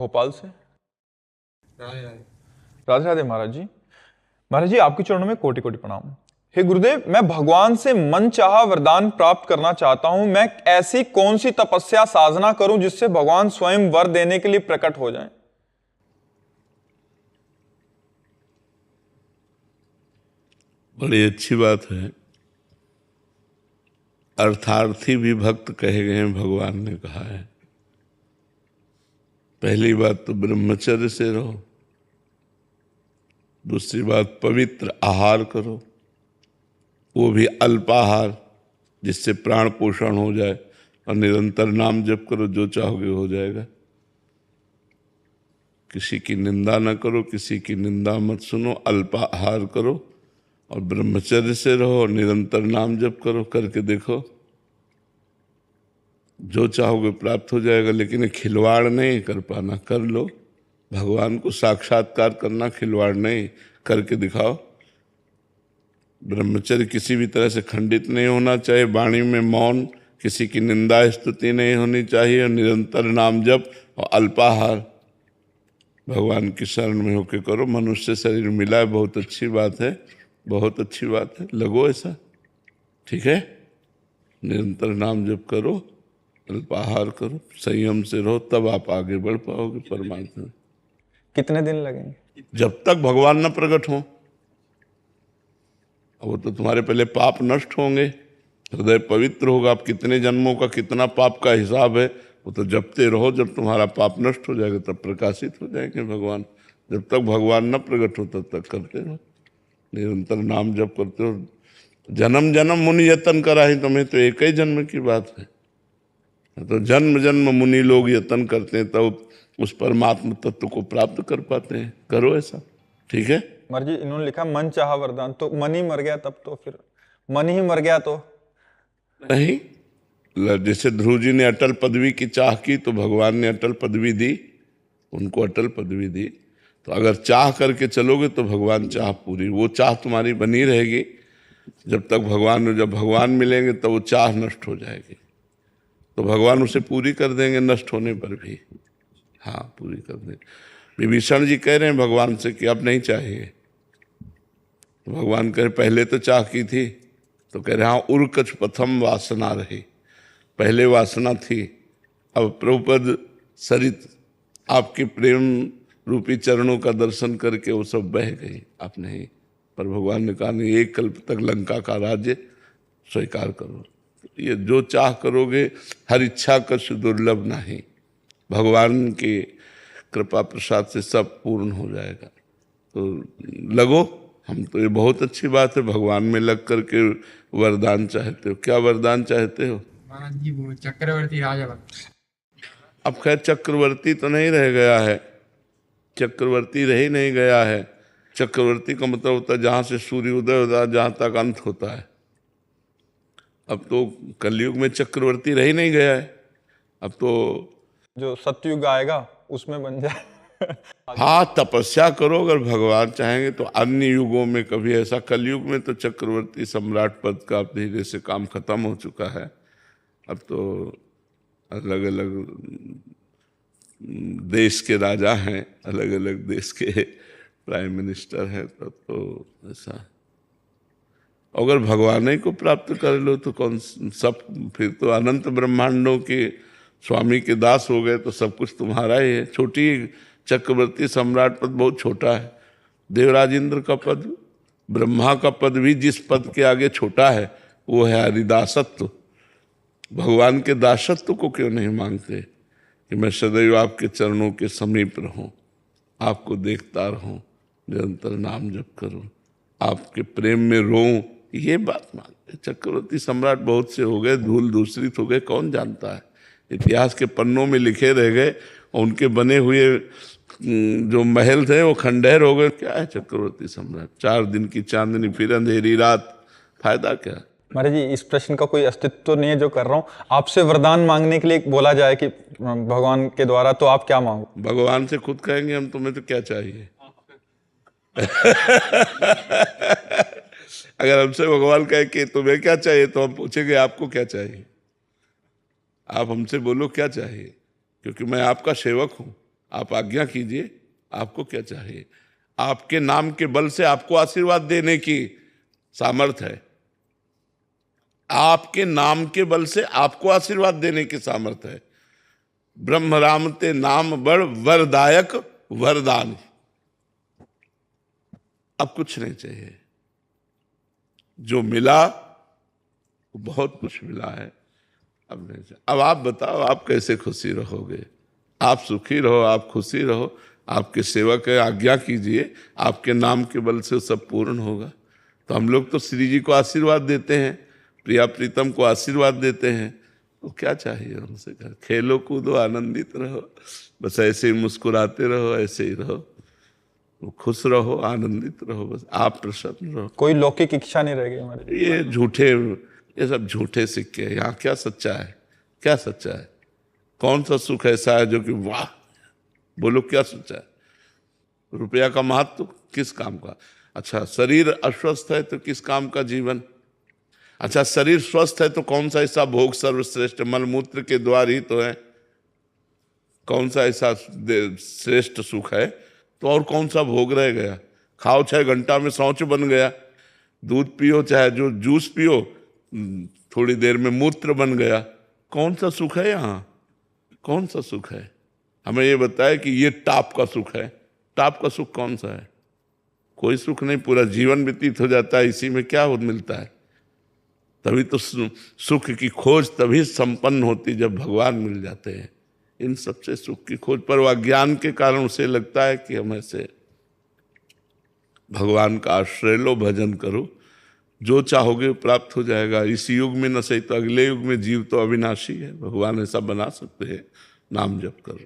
भोपाल से। राधे राधे। राधे राधे महाराज जी। महाराज जी, आपके चरणों में कोटि कोटि प्रणाम। हे गुरुदेव, मैं भगवान से मन चाहा वरदान प्राप्त करना चाहता हूं। मैं ऐसी कौन सी तपस्या साधना करूं जिससे भगवान स्वयं वर देने के लिए प्रकट हो जाएं? बड़ी अच्छी बात है। अर्थार्थी भी भक्त कहे गए हैं, भगवान ने कहा है। पहली बात तो ब्रह्मचर्य से रहो, दूसरी बात पवित्र आहार करो, वो भी अल्पाहार जिससे प्राण पोषण हो जाए, और निरंतर नाम जप करो, जो चाहोगे हो जाएगा। किसी की निंदा न करो, किसी की निंदा मत सुनो, अल्पाहार करो और ब्रह्मचर्य से रहो और निरंतर नाम जप करो। करके देखो, जो चाहोगे प्राप्त हो जाएगा। लेकिन खिलवाड़ नहीं कर पाना, कर लो। भगवान को साक्षात्कार करना खिलवाड़ नहीं, करके दिखाओ। ब्रह्मचर्य किसी भी तरह से खंडित नहीं होना चाहिए, वाणी में मौन, किसी की निंदा स्तुति नहीं होनी चाहिए, और निरंतर नाम जप और अल्पाहार भगवान की शरण में होके करो। मनुष्य शरीर मिला है, बहुत अच्छी बात है, बहुत अच्छी बात है। लगो ऐसा, ठीक है। निरंतर नाम जप करो, अल्पाहार करो, संयम से रहो, तब आप आगे बढ़ पाओगे परमात्मा में। कितने दिन लगेंगे? जब तक भगवान न प्रकट हो। वो तो तुम्हारे पहले पाप नष्ट होंगे, हृदय पवित्र होगा। आप कितने जन्मों का कितना पाप का हिसाब है, वो तो जपते रहो। जब तुम्हारा पाप नष्ट हो जाएगा तब प्रकाशित हो जाएंगे भगवान। जब तक भगवान न प्रकट हो तब तक करते रहो, निरंतर नाम जप करते हो। जन्म जन्म मुनि यतन करा ही तुम्हें, तो एक ही जन्म की बात है। तो जन्म जन्म मुनि लोग यतन करते हैं, तब उस परमात्मा तत्व को प्राप्त कर पाते हैं। करो ऐसा, ठीक है। महाराज जी, इन्होंने लिखा मन चाहा वरदान, तो मन ही मर गया तब तो फिर मन ही मर गया तो नहीं। जैसे ध्रुव जी ने अटल पदवी की चाह की तो भगवान ने अटल पदवी दी, उनको अटल पदवी दी। तो अगर चाह करके चलोगे तो भगवान चाह पूरी, वो चाह तुम्हारी बनी रहेगी जब तक जब भगवान मिलेंगे तब वो चाह नष्ट हो जाएगी, तो भगवान उसे पूरी कर देंगे नष्ट होने पर भी। हाँ, पूरी कर देंगे। विभीषण जी कह रहे हैं भगवान से कि अब नहीं चाहिए। तो भगवान कह रहे पहले तो चाह की थी, तो कह रहे हाँ, उर्कच प्रथम वासना रही, पहले वासना थी। अब प्रभुपद सरित आपके प्रेम रूपी चरणों का दर्शन करके वो सब बह गई। आप नहीं, पर भगवान ने कहा नहीं, एक कल्प तक लंका का राज्य स्वीकार करो। ये जो चाह करोगे, हर इच्छा कछु दुर्लभ नहीं, भगवान की कृपा प्रसाद से सब पूर्ण हो जाएगा। तो लगो, हम तो ये बहुत अच्छी बात है, भगवान में लग करके वरदान चाहते हो। क्या वरदान चाहते हो? महाराज जी, वो चक्रवर्ती राजा बन। अब खैर चक्रवर्ती तो नहीं रह गया है, चक्रवर्ती रह ही नहीं गया है। चक्रवर्ती का मतलब होता है जहाँ से सूर्य उदय होता है जहाँ तक अंत होता है। अब तो कलयुग में चक्रवर्ती रह ही नहीं गया है। अब तो जो सतयुग आएगा उसमें बन जाए। हाँ, तपस्या करो, अगर भगवान चाहेंगे तो अन्य युगों में कभी ऐसा। कलयुग में तो चक्रवर्ती सम्राट पद का धीरे से काम खत्म हो चुका है। अब तो अलग अलग देश के राजा हैं, अलग अलग देश के प्राइम मिनिस्टर हैं, तब तो ऐसा। अगर भगवान ही को प्राप्त कर लो तो कौन सब, फिर तो अनंत ब्रह्मांडों के स्वामी के दास हो गए, तो सब कुछ तुम्हारा ही है। छोटी चक्रवर्ती सम्राट पद बहुत छोटा है। देवराज इंद्र का पद, ब्रह्मा का पद भी जिस पद के आगे छोटा है वो है हरिदासत्व। भगवान के दासत्व को क्यों नहीं मांगते कि मैं सदैव आपके चरणों के समीप रहूं, आपको देखता रहूं, निरंतर नाम जप करूं, आपके प्रेम में रोऊं, ये बात मांगते। चक्रवर्ती सम्राट बहुत से हो गए, धूल दूसरित हो गए, कौन जानता है। इतिहास के पन्नों में लिखे रह गए, और उनके बने हुए जो महल थे वो खंडहर हो गए। क्या है चक्रवर्ती सम्राट? 4 दिन की चांदनी फिर अंधेरी रात, फायदा क्या? महाराज जी, इस प्रश्न का कोई अस्तित्व तो नहीं है जो कर रहा हूँ। आपसे वरदान मांगने के लिए बोला जाए कि भगवान के द्वारा, तो आप क्या मांगो? भगवान से खुद कहेंगे हम, तुम्हें तो क्या चाहिए। अगर हमसे भगवान कहे कि तुम्हें क्या चाहिए, तो हम पूछेंगे आपको क्या चाहिए। आप हमसे बोलो क्या चाहिए, क्योंकि मैं आपका सेवक हूं। आप आज्ञा कीजिए, आपको क्या चाहिए। आपके नाम के बल से आपको आशीर्वाद देने की सामर्थ है, आपके नाम के बल से आपको आशीर्वाद देने की सामर्थ है। ब्रह्म राम ते नाम बड़ वरदायक वरदान। अब कुछ नहीं चाहिए, जो मिला वो बहुत कुछ मिला है, अब नहीं चाहिए। अब आप बताओ, आप कैसे खुशी रहोगे। आप सुखी रहो, आप खुशी रहो, आपके सेवक है, आज्ञा कीजिए, आपके नाम के बल से सब पूर्ण होगा। तो हम लोग तो श्री जी को आशीर्वाद देते हैं, प्रिया प्रीतम को आशीर्वाद देते हैं, तो क्या चाहिए हमसे। खेलो कूदो आनंदित रहो, बस ऐसे ही मुस्कुराते रहो, ऐसे ही रहो, खुश रहो, आनंदित रहो, बस आप प्रसन्न रहो। कोई लौकिक इच्छा नहीं रह गई हमारी। ये झूठे, ये सब झूठे सिक्के हैं। यहाँ क्या सच्चा है, क्या सच्चा है। कौन सा सुख ऐसा है जो कि वाह, बोलो क्या सच्चा है। रुपया का महत्व किस काम का। अच्छा, शरीर अस्वस्थ है तो किस काम का जीवन। अच्छा, शरीर स्वस्थ है तो कौन सा ऐसा भोग सर्वश्रेष्ठ, मलमूत्र के द्वार ही तो है। कौन सा ऐसा श्रेष्ठ सुख है, तो और कौन सा भोग रह गया। खाओ 6 घंटा में शौच बन गया, दूध पियो चाहे जो जूस पियो, थोड़ी देर में मूत्र बन गया। कौन सा सुख है यहाँ, कौन सा सुख है। हमें ये बताया कि ये टाप का सुख है। टाप का सुख कौन सा है, कोई सुख नहीं, पूरा जीवन व्यतीत हो जाता है इसी में, क्या मिलता है। तभी तो सुख की खोज तभी संपन्न होती जब भगवान मिल जाते हैं। इन सबसे सुख की खोज पर वह ज्ञान के कारण उसे लगता है कि हम ऐसे भगवान का आश्रय लो, भजन करो, जो चाहोगे प्राप्त हो जाएगा। इस युग में न सही तो अगले युग में जीव तो अविनाशी है, भगवान ऐसा बना सकते हैं। नाम जप करो।